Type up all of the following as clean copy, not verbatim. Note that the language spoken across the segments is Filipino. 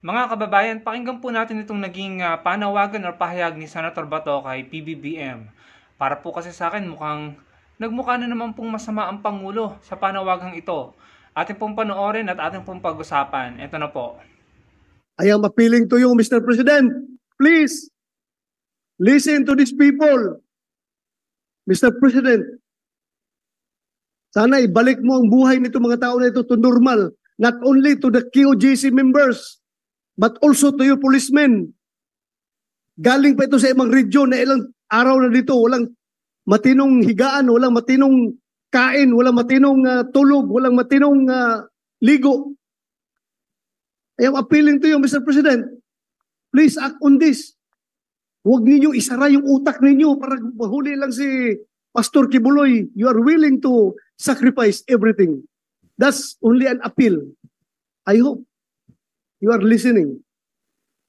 Mga kababayan, pakinggan po natin itong naging panawagan or pahayag ni Senator Bato kay PBBM. Para po kasi sa akin mukhang nagmukha na naman pong masama ang Pangulo sa panawagang ito. Ating pong panoorin at ating pong pag-usapan. Ito na po. I am appealing to you, Mr. President. Please, listen to these people. Mr. President, sana ibalik mo ang buhay nito mga tao na ito to normal. Not only to the QGC members, but also to you policemen. Galing pa ito sa ibang region na ilang araw na dito, walang matinong higaan, walang matinong kain, walang matinong tulog, walang matinong ligo. I am appealing to you, Mr. President. Please act on this. Huwag ninyong isara yung utak ninyo para mahuli lang si Pastor Kibuloy. You are willing to sacrifice everything. That's only an appeal. I hope you are listening.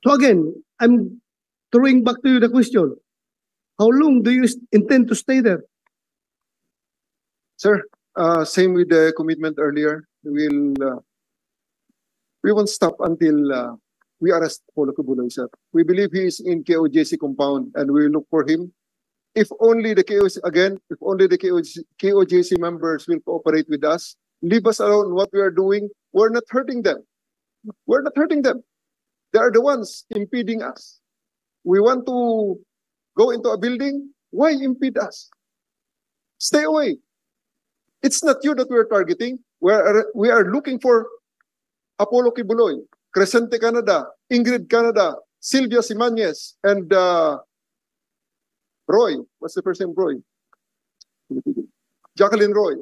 So again, I'm throwing back to you the question. How long do you intend to stay there? Sir, same with the commitment earlier. We won't stop until we arrest Paulo Kibuloy, sir. We believe he is in KOJC compound and we will look for him. If only the KOJC members will cooperate with us, leave us alone what we are doing, we're not hurting them. We're not hurting them. They are the ones impeding us. We want to go into a building, why impede us? Stay away. It's not you that we're targeting. We are looking for Apollo Kibuloy, Crescente Canada, Ingrid Canada, Sylvia Simanes, and Roy. What's the first name? Roy. Jacqueline Roy.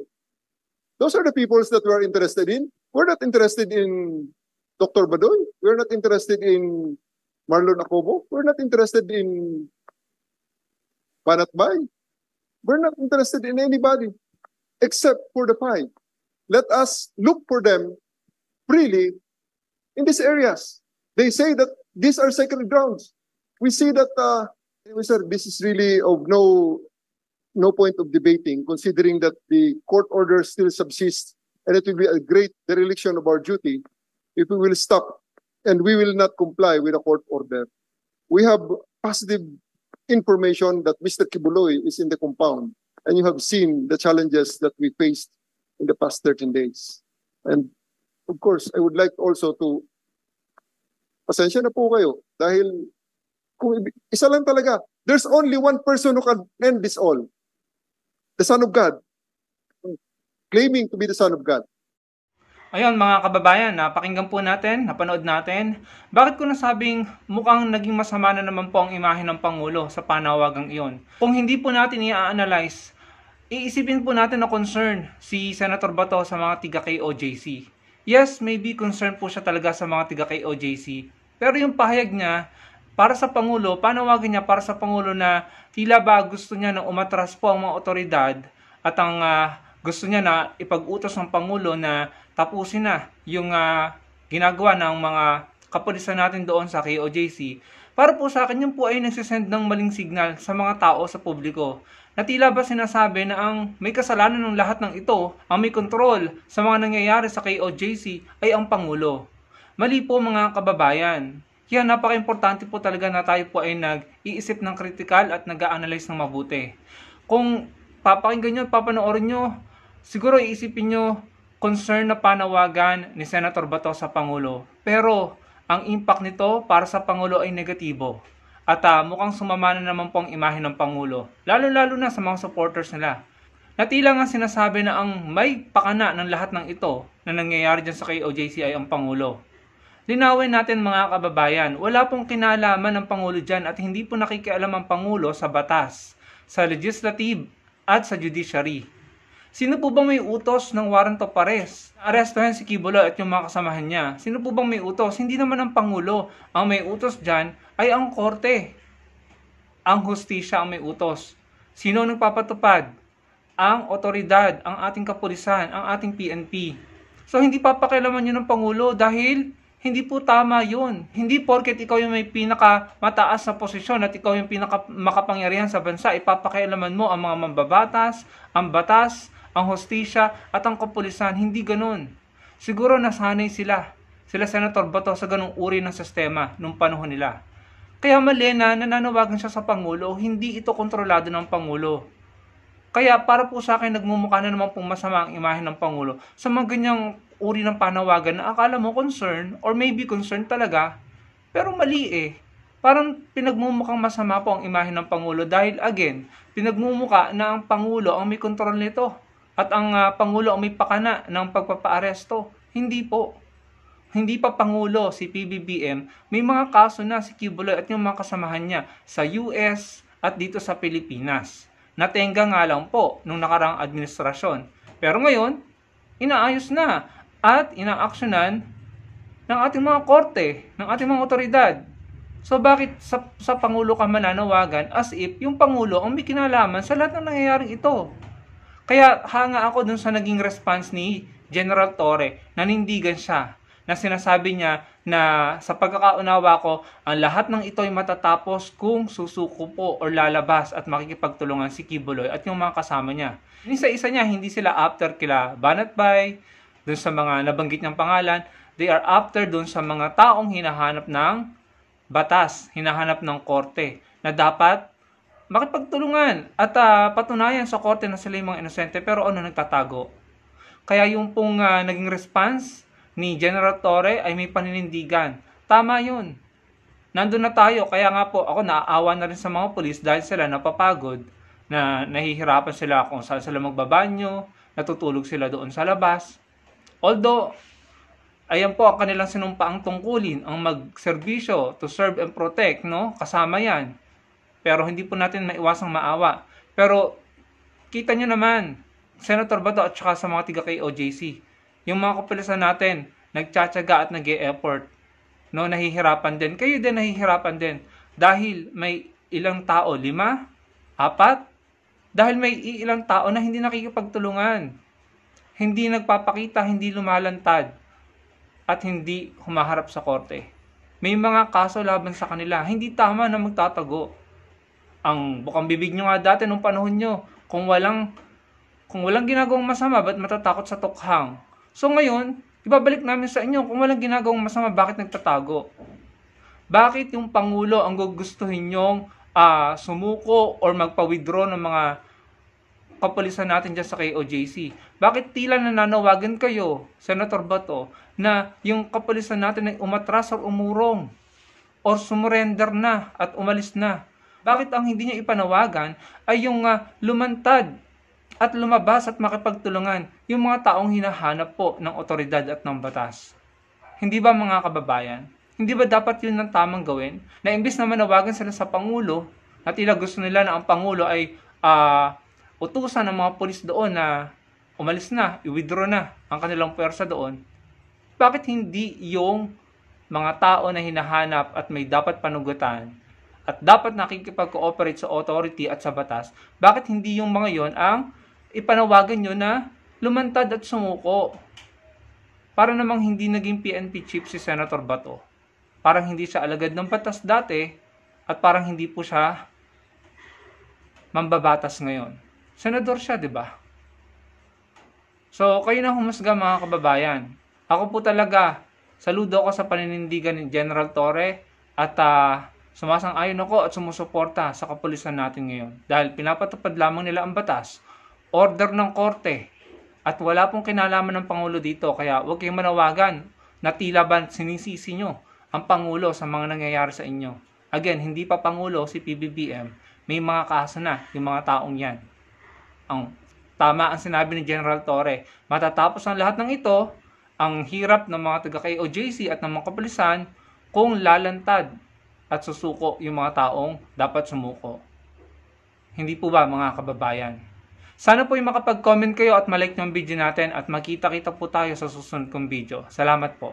Those are the peoples that we're interested in. We're not interested in Dr. Badoy. We're not interested in Marlon Acobo. We're not interested in Banat Bay. We're not interested in anybody except for the five. Let us look for them freely in these areas. They say that these are sacred grounds. We see that, sir, this is really of no point of debating, considering that the court order still subsists, and it will be a great dereliction of our duty if we will stop and we will not comply with the court order. We have positive information that Mr. Kibuloy is in the compound, and you have seen the challenges that we faced in the past 13 days. And of course, I would like also to, pasensya na po kayo, dahil kung isa lang talaga, there's only one person who can end this all. The Son of God. Claiming to be the Son of God. Ayun mga kababayan, napakinggan po natin, napanood natin. Bakit ko nasabing mukhang naging masama na naman po ang imahe ng Pangulo sa panawagang iyon? Kung hindi po natin i-analyze, iisipin po natin na concern si Senator Bato sa mga tiga-KOJC. Yes, maybe concern po siya talaga sa mga tiga-KOJC. Pero yung pahayag niya, para sa Pangulo, panawagan niya para sa Pangulo na tila ba gusto niya na umatras po ang mga otoridad at ang gusto niya na ipag-utos ng Pangulo na tapusin na yung ginagawa ng mga kapulisan natin doon sa KOJC. Para po sa akin, yun po ay nagsisend ng maling signal sa mga tao sa publiko. Na tila ba sinasabi na ang may kasalanan ng lahat ng ito, ang may kontrol sa mga nangyayari sa KOJC ay ang Pangulo. Mali po mga kababayan. Kaya napaka-importante po talaga na tayo po ay nag-iisip ng kritikal at nag-a-analyze ng mabuti. Kung papakinggan nyo at papanoorin nyo, siguro iisipin nyo concern na panawagan ni Senator Bato sa Pangulo. Pero ang impact nito para sa Pangulo ay negatibo. At mukhang sumama na naman po ang imahe ng Pangulo. Lalo-lalo na sa mga supporters nila. Natila nga sinasabi na ang may pakana ng lahat ng ito na nangyayari dyan sa KOJC ay ang Pangulo. Linawin natin mga kababayan, wala pong kinalaman ng Pangulo dyan at hindi po nakikialam ang Pangulo sa batas, sa legislative at sa judiciary. Sino po bang may utos ng warrant of arrest? Arestuhin si Kibuloy at yung mga kasamahan niya. Sino po bang may utos? Hindi naman ang Pangulo. Ang may utos dyan ay ang korte. Ang hustisya ang may utos. Sino nagpapatupad? Ang otoridad, ang ating kapulisan, ang ating PNP. So hindi papakialaman yun ng Pangulo dahil hindi po tama yun. Hindi porket ikaw yung may pinakamataas na posisyon at ikaw yung pinakamakapangyarihan sa bansa, ipapakialaman mo ang mga mambabatas, ang batas, ang hustisya at ang kapulisan. Hindi ganun. Siguro nasanay sila sila Senator Bato sa ganung uri ng sistema nung panahon nila. Kaya mali na nananawagan siya sa Pangulo, hindi ito kontrolado ng Pangulo. Kaya para po sa akin, nagmumukha na naman pong masama ang imahe ng Pangulo sa mga ganyang uri ng panawagan na akala mo concern or maybe concern talaga, pero mali eh. Parang pinagmumukhang masama po ang imahe ng Pangulo dahil again, pinagmumukha na ang Pangulo ang may kontrol nito at ang Pangulo ang may pakana ng pagpapaaresto. Hindi po. Hindi pa Pangulo si PBBM, may mga kaso na si Kibuloy at yung mga kasamahan niya sa US at dito sa Pilipinas. Natenga nga lang po nung nakarang administrasyon. Pero ngayon, inaayos na at inaaksyonan ng ating mga korte, ng ating mga otoridad. So bakit sa Pangulo ka mananawagan as if yung Pangulo ang may kinalaman sa lahat ng nangyayaring ito? Kaya hanga ako dun sa naging response ni General Torre, nanindigan siya, na sinasabi niya na sa pagkakaunawa ko, ang lahat ng ito ay matatapos kung susuko po o lalabas at makikipagtulungan si Kibuloy at yung mga kasama niya. Isa-isa niya, hindi sila after kila Banatbay, dun sa mga nabanggit niyang pangalan, they are after dun sa mga taong hinahanap ng batas, hinahanap ng korte, na dapat makipagtulungan at patunayan sa korte na sila yung mga inosente pero nagtatago. Kaya yung pong naging response ni General Torre ay may paninindigan. Tama yun. Nandun na tayo. Kaya nga po ako naaawa na rin sa mga pulis dahil sila napapagod na nahihirapan sila kung saan sila magbabanyo, natutulog sila doon sa labas. Although, ayan po ang kanilang sinumpaang tungkulin, ang magserbisyo to serve and protect, no? Kasama yan. Pero hindi po natin maiwasang maawa. Pero kita nyo naman, Senator Bato at saka sa mga tiga KOJC, yung mga kapulisan natin, nagtsatsaga at nag-e-effort. No, nahihirapan din. Kayo din nahihirapan din. Dahil may ilang tao, 5, 4, dahil may ilang tao na hindi nakikipagtulungan. Hindi nagpapakita, hindi lumalantad, at hindi humaharap sa korte. May mga kaso laban sa kanila. Hindi tama na magtatago. Ang bukang bibig nyo nga dati nung panahon nyo, kung walang ginagawang masama, ba't matatakot sa tukhang? So ngayon, ibabalik namin sa inyo, kung walang ginagawang masama, bakit nagtatago? Bakit yung Pangulo ang gugustuhin nyong sumuko or magpa-withdraw ng mga kapulisan natin dyan sa KOJC? Bakit tila nananawagan kayo, Senator Bato, na yung kapulisan natin ay umatras or umurong or sumurrender na at umalis na? Bakit ang hindi niya ipanawagan ay yung lumantad at lumabas at makipagtulungan yung mga taong hinahanap po ng otoridad at ng batas? Hindi ba mga kababayan? Hindi ba dapat yun ang tamang gawin? Na imbis na manawagan sila sa Pangulo, at tila gusto nila na ang Pangulo ay utusan ng mga polis doon na umalis na, i-withdraw na ang kanilang pwersa doon. Bakit hindi yung mga tao na hinahanap at may dapat panugutan at dapat nakikipag-cooperate sa authority at sa batas, bakit hindi yung mga yon ang ipanawagan nyo na lumantad at sumuko? Para namang hindi naging PNP chief si Senator Bato. Parang hindi siya alagad ng batas dati at parang hindi po siya mambabatas ngayon. Senador siya, di ba? So, kayo na humusga mga kababayan. Ako po talaga, saludo ako sa paninindigan ni General Torre at sumasang-ayon ako at sumusuporta sa kapulisan natin ngayon. Dahil pinapatupad lamang nila ang batas, order ng korte, at wala pong kinalaman ng Pangulo dito. Kaya huwag kayong manawagan na tila ba sinisisi nyo ang Pangulo sa mga nangyayari sa inyo. Again, hindi pa Pangulo si PBBM. May mga kaso na yung mga taong yan. Ang tama ang sinabi ni General Torre. Matatapos ang lahat ng ito, ang hirap ng mga taga-KOJC at ng mga kapulisan kung lalantad at susuko yung mga taong dapat sumuko. Hindi po ba mga kababayan? Sana po yung makapag-comment kayo at malike yung video natin at makita-kita po tayo sa susunod kong video. Salamat po.